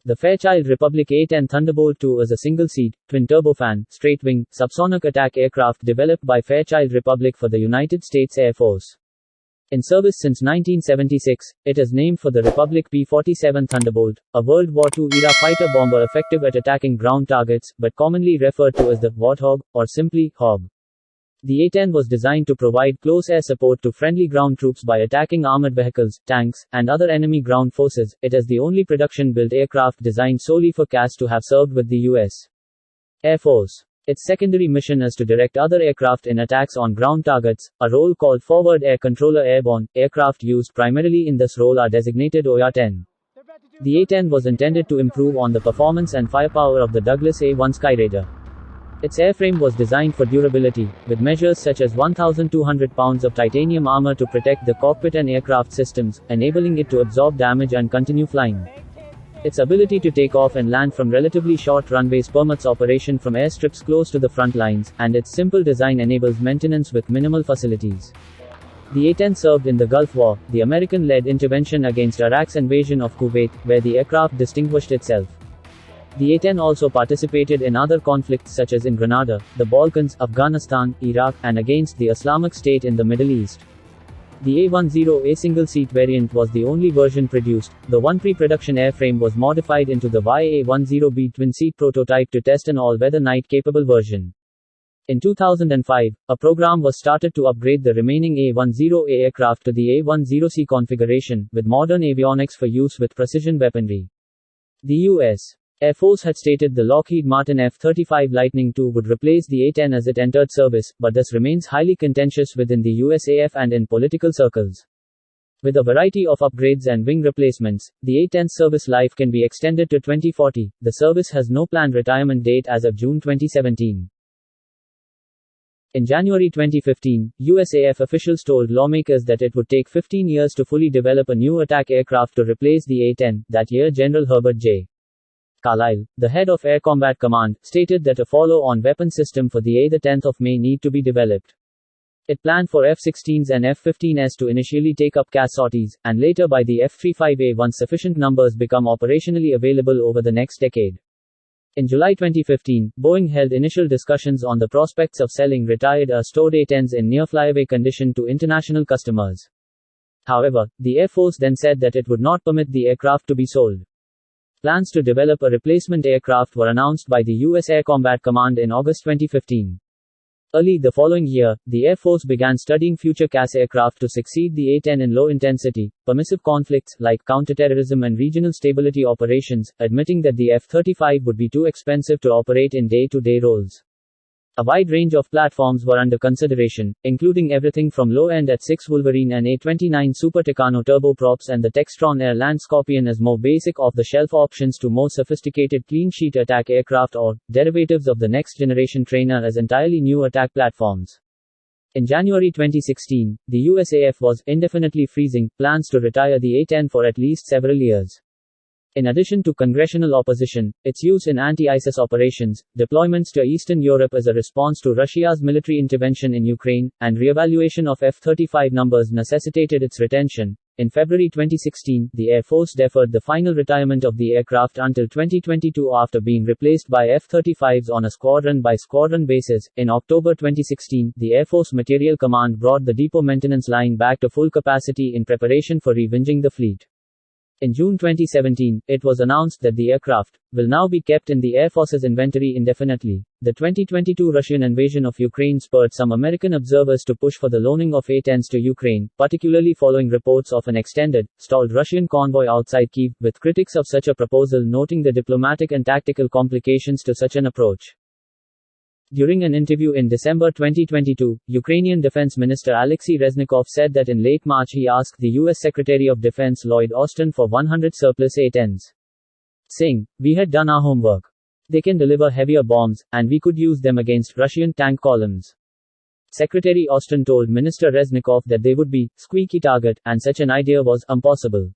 The Fairchild Republic A-10 Thunderbolt II is a single-seat, twin-turbofan, straight-wing, subsonic attack aircraft developed by Fairchild Republic for the United States Air Force. In service since 1976, it is named for the Republic P-47 Thunderbolt, a World War II-era fighter bomber effective at attacking ground targets, but commonly referred to as the Warthog, or simply, Hog. The A-10 was designed to provide close air support to friendly ground troops by attacking armored vehicles, tanks, and other enemy ground forces. It is the only production-built aircraft designed solely for CAS to have served with the U.S. Air Force. Its secondary mission is to direct other aircraft in attacks on ground targets, a role called Forward Air Controller-Airborne. Aircraft used primarily in this role are designated A-10. The A-10 was intended to improve on the performance and firepower of the Douglas A-1 Skyraider. Its airframe was designed for durability, with measures such as 1,200 pounds of titanium armor to protect the cockpit and aircraft systems, enabling it to absorb damage and continue flying. Its ability to take off and land from relatively short runways permits operation from airstrips close to the front lines, and its simple design enables maintenance with minimal facilities. The A-10 served in the Gulf War, the American-led intervention against Iraq's invasion of Kuwait, where the aircraft distinguished itself. The A-10 also participated in other conflicts such as in Grenada, the Balkans, Afghanistan, Iraq, and against the Islamic State in the Middle East. The A-10A single-seat variant was the only version produced. The one pre-production airframe was modified into the YA-10B twin-seat prototype to test an all-weather night-capable version. In 2005, a program was started to upgrade the remaining A-10A aircraft to the A-10C configuration, with modern avionics for use with precision weaponry. The U.S. Air Force had stated the Lockheed Martin F-35 Lightning II would replace the A-10 as it entered service, but this remains highly contentious within the USAF and in political circles. With a variety of upgrades and wing replacements, the A-10's service life can be extended to 2040. The service has no planned retirement date as of June 2017. In January 2015, USAF officials told lawmakers that it would take 15 years to fully develop a new attack aircraft to replace the A-10. That year, General Herbert J. Carlisle, the head of Air Combat Command, stated that a follow-on weapon system for the A-10 of May need to be developed. It planned for F-16s and F-15s to initially take up CAS sorties, and later by the F-35A once sufficient numbers become operationally available over the next decade. In July 2015, Boeing held initial discussions on the prospects of selling retired or stored A-10s in near-flyaway condition to international customers. However, the Air Force then said that it would not permit the aircraft to be sold. Plans to develop a replacement aircraft were announced by the U.S. Air Combat Command in August 2015. Early the following year, the Air Force began studying future CAS aircraft to succeed the A-10 in low-intensity, permissive conflicts like counterterrorism and regional stability operations, admitting that the F-35 would be too expensive to operate in day-to-day roles. A wide range of platforms were under consideration, including everything from low-end At-6 Wolverine and A-29 Super Tucano turboprops and the Textron Air Land Scorpion as more basic off-the-shelf options to more sophisticated clean-sheet attack aircraft or derivatives of the next-generation trainer as entirely new attack platforms. In January 2016, the USAF was indefinitely freezing plans to retire the A-10 for at least several years. In addition to congressional opposition, its use in anti-ISIS operations, deployments to Eastern Europe as a response to Russia's military intervention in Ukraine, and re-evaluation of F-35 numbers necessitated its retention. In February 2016, the Air Force deferred the final retirement of the aircraft until 2022 after being replaced by F-35s on a squadron-by-squadron basis. In October 2016, the Air Force Materiel Command brought the depot maintenance line back to full capacity in preparation for revinging the fleet. In June 2017, it was announced that the aircraft will now be kept in the Air Force's inventory indefinitely. The 2022 Russian invasion of Ukraine spurred some American observers to push for the loaning of A-10s to Ukraine, particularly following reports of an extended, stalled Russian convoy outside Kyiv, with critics of such a proposal noting the diplomatic and tactical complications to such an approach. During an interview in December 2022, Ukrainian Defense Minister Alexei Reznikov said that in late March he asked the U.S. Secretary of Defense Lloyd Austin for 100 surplus A-10s, saying, "We had done our homework. They can deliver heavier bombs, and we could use them against Russian tank columns." Secretary Austin told Minister Reznikov that they would be squeaky target, and such an idea was impossible.